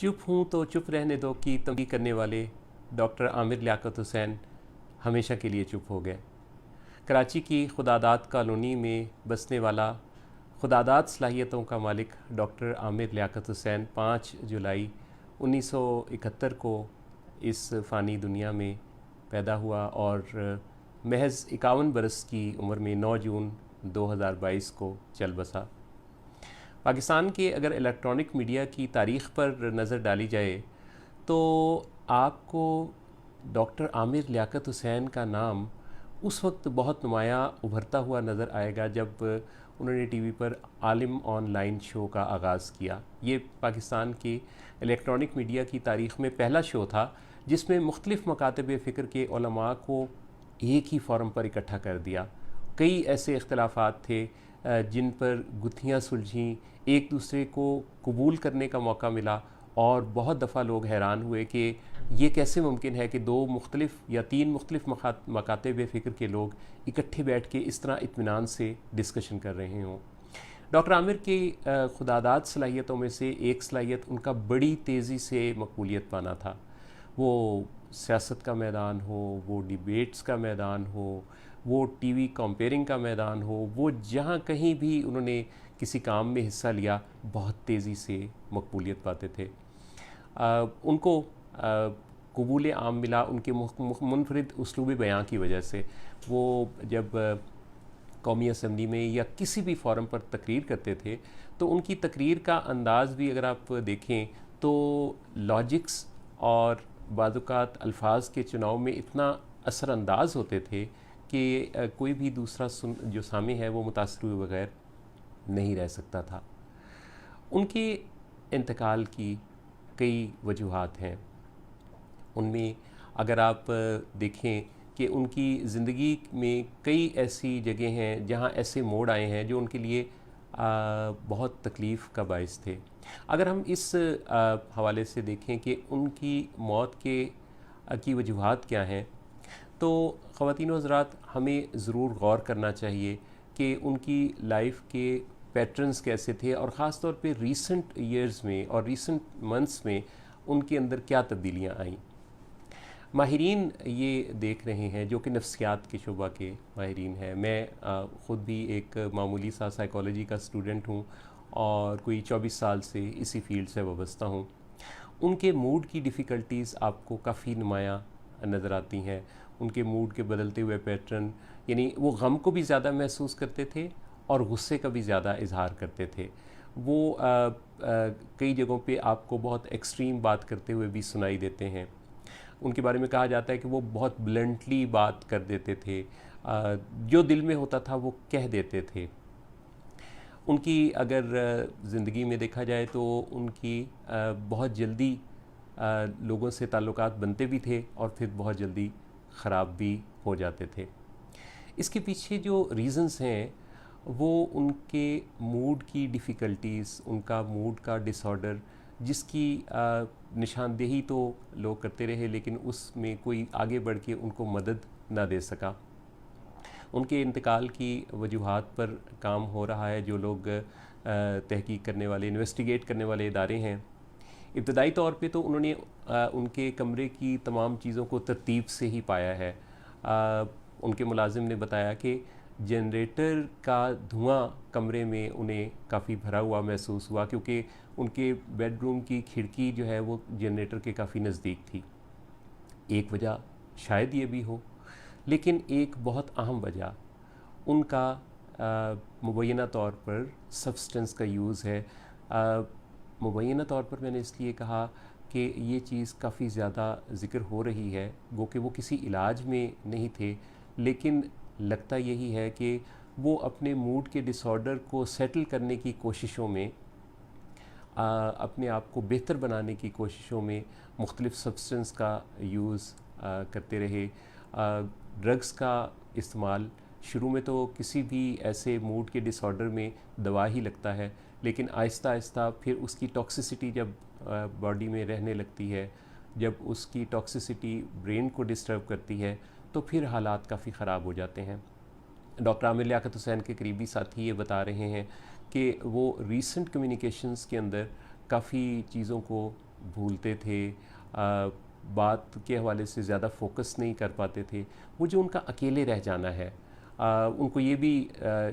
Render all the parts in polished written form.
चुप हूँ तो चुप रहने दो की तंबीह करने वाले डॉक्टर आमिर लियाकत हुसैन हमेशा के लिए चुप हो गए। कराची की खुदादाद कॉलोनी में बसने वाला खुदादाद सलाहियतों का मालिक डॉक्टर आमिर लियाकत हुसैन 5 जुलाई 1971 को इस फ़ानी दुनिया में पैदा हुआ और महज 51 बरस की उम्र में 9 जून 2022 को चल बसा। पाकिस्तान के अगर इलेक्ट्रॉनिक मीडिया की तारीख़ पर नज़र डाली जाए तो आपको डॉक्टर आमिर लियाकत हुसैन का नाम उस वक्त बहुत नुमाया उभरता हुआ नज़र आएगा जब उन्होंने टीवी पर आलिम ऑनलाइन शो का आगाज़ किया। ये पाकिस्तान की इलेक्ट्रॉनिक मीडिया की तारीख़ में पहला शो था जिसमें मुख्तलिफ़ मकातब फ़िक्र के उलमा को एक ही फोरम पर इकट्ठा कर दिया। कई ऐसे इख्तलाफात थे जिन पर गुत्थियाँ सुलझीं, एक दूसरे को कबूल करने का मौका मिला और बहुत दफ़ा लोग हैरान हुए कि ये कैसे मुमकिन है कि दो मुख्तलिफ़ या तीन मुख्तलिफ़ मकातब फ़िक्र के लोग इकट्ठे बैठ के इस तरह इत्मीनान से डिस्कशन कर रहे हों। डॉक्टर आमिर की खुदादाद सलाहियतों में से एक सलाहियत उनका बड़ी तेज़ी से मकबूलियत पाना था। वो सियासत का मैदान हो, वो डिबेट्स का मैदान हो, वो टीवी कंपेयरिंग का मैदान हो, वो जहाँ कहीं भी उन्होंने किसी काम में हिस्सा लिया बहुत तेज़ी से मकबूलियत पाते थे। उनको कबूल आम मिला उनके मुनफरिद उसलूब बयां की वजह से। वो जब कौमी असम्बली में या किसी भी फोरम पर तकरीर करते थे तो उनकी तकरीर का अंदाज़ भी अगर आप देखें तो लॉजिक्स और बाज़ात अल्फाज के चुनाव में इतना असरअंदाज होते थे कि कोई भी दूसरा जो सामे है वो मुतासर हुए बगैर नहीं रह सकता था। उनके इंतकाल की कई वजूहात हैं। उनमें अगर आप देखें कि उनकी ज़िंदगी में कई ऐसी जगह हैं जहां ऐसे मोड़ आए हैं जो उनके लिए बहुत तकलीफ़ का बायस थे। अगर हम इस हवाले से देखें कि उनकी मौत की वजूहात क्या हैं तो ख़वातीन व हज़रात हमें ज़रूर गौर करना चाहिए कि उनकी लाइफ के पैटर्न्स कैसे थे और ख़ास तौर पे रीसेंट ईयर्स में और रीसेंट मंथ्स में उनके अंदर क्या तब्दीलियाँ आईं। माहिरीन ये देख रहे हैं जो कि नफ्सियात के शुबा के माहिरीन हैं। मैं ख़ुद भी एक मामूली सा साइकोलॉजी का स्टूडेंट हूँ और कोई 24 साल से इसी फील्ड से वाबस्ता हूँ। उनके मूड की डिफ़िकल्टीज़ आपको काफ़ी नुमाया नज़र आती हैं। उनके मूड के बदलते हुए पैटर्न, यानी वो गम को भी ज़्यादा महसूस करते थे और गुस्से का भी ज़्यादा इजहार करते थे। वो कई जगहों पे आपको बहुत एक्सट्रीम बात करते हुए भी सुनाई देते हैं। उनके बारे में कहा जाता है कि वो बहुत ब्लंटली बात कर देते थे, जो दिल में होता था वो कह देते थे। उनकी अगर ज़िंदगी में देखा जाए तो उनकी बहुत जल्दी लोगों से ताल्लुकात बनते भी थे और फिर बहुत जल्दी ख़राब भी हो जाते थे। इसके पीछे जो रीज़न्स हैं वो उनके मूड की डिफ़िकल्टीज़, उनका मूड का डिसऑर्डर जिसकी निशानदेही तो लोग करते रहे लेकिन उसमें कोई आगे बढ़ के उनको मदद ना दे सका। उनके इंतकाल की वजूहात पर काम हो रहा है। जो लोग तहकीक करने वाले, इन्वेस्टिगेट करने वाले इदारे हैं, इब्तदाई तौर पे तो उन्होंने उनके कमरे की तमाम चीज़ों को तरतीब से ही पाया है। उनके मुलाजिम ने बताया कि जनरेटर का धुआं कमरे में उन्हें काफ़ी भरा हुआ महसूस हुआ क्योंकि उनके बेडरूम की खिड़की जो है वो जनरेटर के काफ़ी नज़दीक थी। एक वजह शायद ये भी हो, लेकिन एक बहुत अहम वजह उनका मुबैना तौर पर सब्सटेंस का यूज़ है। मुबैना तौर पर मैंने इसलिए कहा कि ये चीज़ काफ़ी ज़्यादा ज़िक्र हो रही है, गो कि वो किसी इलाज में नहीं थे, लेकिन लगता यही है कि वो अपने मूड के डिसऑर्डर को सेटल करने की कोशिशों में, अपने आप को बेहतर बनाने की कोशिशों में मुख्तलिफ़ सब्सटेंस का यूज़ करते रहे। ड्रग्स का इस्तेमाल शुरू में तो किसी भी ऐसे मूड के डिसऑर्डर में दवा ही लगता है, लेकिन आहिस्ता आहिस्ता फिर उसकी टॉक्सिसिटी जब बॉडी में रहने लगती है, जब उसकी टॉक्सिसिटी ब्रेन को डिस्टर्ब करती है तो फिर हालात काफ़ी ख़राब हो जाते हैं। डॉक्टर आमिर लियाकत हुसैन के करीबी साथी ये बता रहे हैं कि वो रीसेंट कम्युनिकेशंस के अंदर काफ़ी चीज़ों को भूलते थे, बात के हवाले से ज़्यादा फोकस नहीं कर पाते थे। वो जो उनका अकेले रह जाना है, उनको ये भी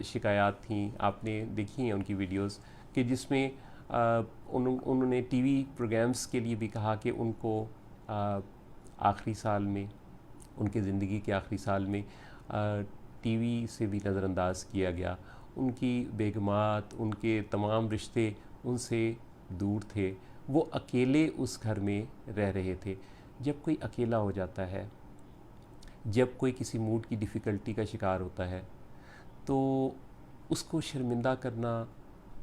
शिकायत थी, आपने देखी हैं उनकी वीडियोस, कि जिसमें उन्होंने टीवी प्रोग्राम्स के लिए भी कहा कि उनको आखिरी साल में, उनके ज़िंदगी के आखिरी साल में टीवी से भी नज़रअंदाज किया गया। उनकी बेगमात, उनके तमाम रिश्ते उनसे दूर थे, वो अकेले उस घर में रह रहे थे। जब कोई अकेला हो जाता है, जब कोई किसी मूड की डिफ़िकल्टी का शिकार होता है, तो उसको शर्मिंदा करना,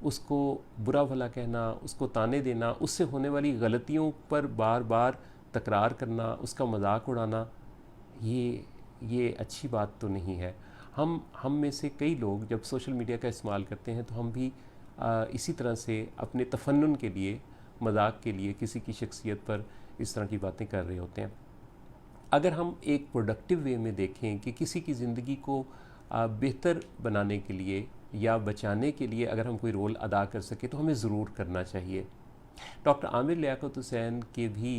उसको बुरा भला कहना, उसको ताने देना, उससे होने वाली गलतियों पर बार बार तकरार करना, उसका मजाक उड़ाना, ये अच्छी बात तो नहीं है। हम में से कई लोग जब सोशल मीडिया का इस्तेमाल करते हैं तो हम भी इसी तरह से अपने तफन्नुन के लिए, मजाक के लिए किसी की शख्सियत पर इस तरह की बातें कर रहे होते हैं। अगर हम एक प्रोडक्टिव वे में देखें कि किसी की ज़िंदगी को बेहतर बनाने के लिए या बचाने के लिए अगर हम कोई रोल अदा कर सके तो हमें ज़रूर करना चाहिए। डॉक्टर आमिर लियाकत हुसैन के भी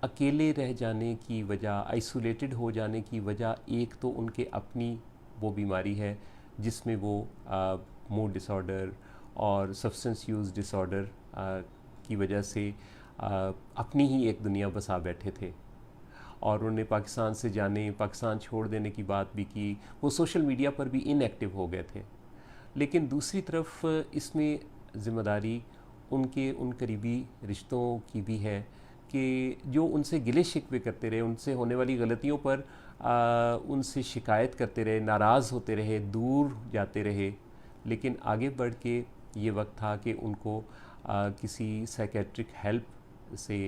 अकेले रह जाने की वजह, आइसोलेटेड हो जाने की वजह, एक तो उनके अपनी वो बीमारी है जिसमें वो मूड डिसऑर्डर और सब्सटेंस यूज़ डिसऑर्डर की वजह से अपनी ही एक दुनिया बसा बैठे थे, और उन्होंने पाकिस्तान से जाने, पाकिस्तान छोड़ देने की बात भी की, वो सोशल मीडिया पर भी इनएक्टिव हो गए थे। लेकिन दूसरी तरफ इसमें ज़िम्मेदारी उनके उन करीबी रिश्तों की भी है कि जो उनसे गिले शिकवे करते रहे, उनसे होने वाली गलतियों पर उनसे शिकायत करते रहे, नाराज़ होते रहे, दूर जाते रहे। लेकिन आगे बढ़ के ये वक्त था कि उनको किसी साइकेट्रिक हेल्प से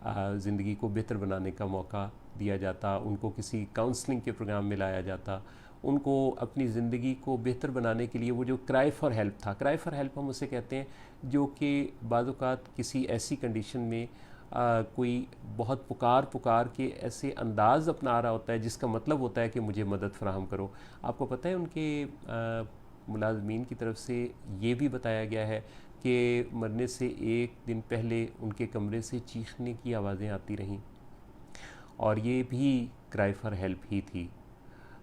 ज़िंदगी को बेहतर बनाने का मौका दिया जाता, उनको किसी काउंसलिंग के प्रोग्राम में लाया जाता, उनको अपनी ज़िंदगी को बेहतर बनाने के लिए वो जो क्राई फॉर हेल्प था, क्राई फॉर हेल्प हम उसे कहते हैं, जो कि बाज़ औक़ात किसी ऐसी कंडीशन में कोई बहुत पुकार के ऐसे अंदाज़ अपना रहा होता है जिसका मतलब होता है कि मुझे मदद फ़राहम करो। आपको पता है उनके मुलाज़मीन की तरफ से ये भी बताया गया है कि मरने से एक दिन पहले उनके कमरे से चीखने की आवाज़ें आती रहीं, और ये भी क्राई फॉर हेल्प ही थी।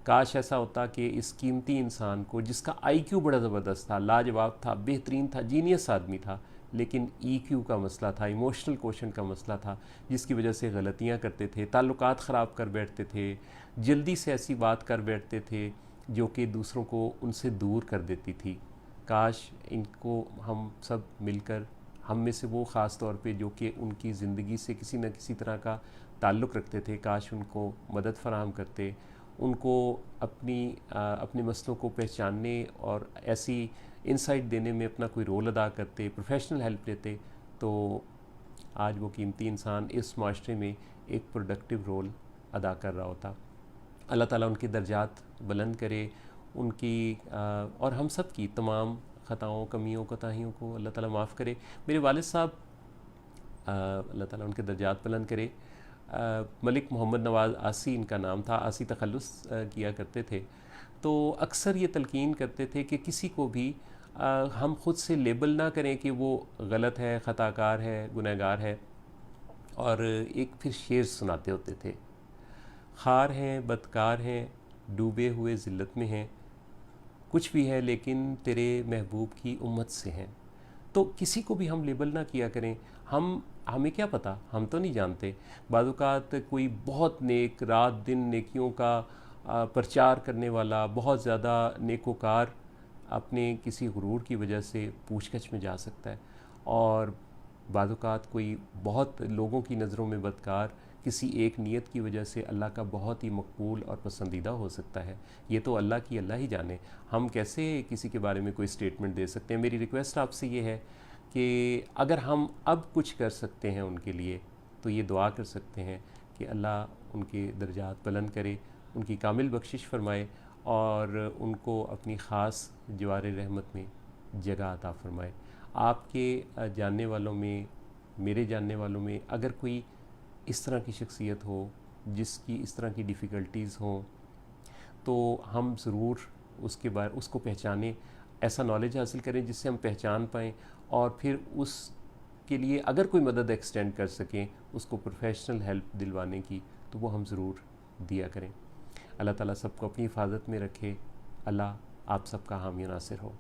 काश ऐसा होता कि इस कीमती इंसान को, जिसका आईक्यू बड़ा ज़बरदस्त था, लाजवाब था, बेहतरीन था, जीनियस आदमी था, लेकिन ईक्यू का मसला था, इमोशनल क्वोशंट का मसला था, जिसकी वजह से गलतियां करते थे, ताल्लुकात ख़राब कर बैठते थे, जल्दी से ऐसी बात कर बैठते थे जो कि दूसरों को उनसे दूर कर देती थी। काश इनको हम सब मिलकर, हम में से वो ख़ास तौर पे जो कि उनकी ज़िंदगी से किसी न किसी तरह का ताल्लुक़ रखते थे, काश उनको मदद फ़राहम करते, उनको अपने मसलों को पहचानने और ऐसी इंसाइट देने में अपना कोई रोल अदा करते, प्रोफेशनल हेल्प लेते, तो आज वो कीमती इंसान इस माशरे में एक प्रोडक्टिव रोल अदा कर रहा होता। अल्लाह ताला उनके दर्जात बुलंद करे, उनकी और हम सब की तमाम ख़ताओं, कमियों, कोताहियों को अल्लाह ताला माफ़ करे। मेरे वालिद साहब, अल्लाह ताला उनके दर्जात बुलंद करे, मलिक मोहम्मद नवाज़ आसी इनका नाम था, आसी तखल्लुस किया करते थे, तो अक्सर ये तलकीन करते थे कि किसी को भी हम ख़ुद से लेबल ना करें कि वो गलत है, ख़ताकार है, गुनहगार है। और एक फिर शेर सुनाते होते थे, खार हैं, बदकार हैं, डूबे हुए ज़िल्लत में हैं, कुछ भी है लेकिन तेरे महबूब की उम्मत से हैं। तो किसी को भी हम लेबल ना किया करें। हमें क्या पता, हम तो नहीं जानते। बाज़ औक़ात कोई बहुत नेक, रात दिन नेकियों का प्रचार करने वाला, बहुत ज़्यादा नेकोकार, अपने किसी गुरूर की वजह से पूछगछ में जा सकता है, और बाज़ औक़ात कोई बहुत लोगों की नज़रों में बदकार किसी एक नीयत की वजह से अल्लाह का बहुत ही मकबूल और पसंदीदा हो सकता है। ये तो अल्लाह ही जाने, हम कैसे किसी के बारे में कोई स्टेटमेंट दे सकते हैं। मेरी रिक्वेस्ट आपसे ये है कि अगर हम अब कुछ कर सकते हैं उनके लिए, तो ये दुआ कर सकते हैं कि अल्लाह उनके दर्जात बुलंद करे, उनकी कामिल बख्शिश फरमाए, और उनको अपनी ख़ास जवार रहमत में जगह अता फरमाए। आपके जानने वालों में, मेरे जानने वालों में अगर कोई इस तरह की शख्सियत हो जिसकी इस तरह की डिफ़िकल्टीज़ हों, तो हम ज़रूर उसको पहचानें, ऐसा नॉलेज हासिल करें जिससे हम पहचान पाएँ, और फिर उस के लिए अगर कोई मदद एक्सटेंड कर सकें उसको प्रोफेशनल हेल्प दिलवाने की, तो वो हम ज़रूर दिया करें। अल्लाह ताला सबको अपनी हिफाजत में रखे। अल्लाह आप सबका हामी नासिर हो।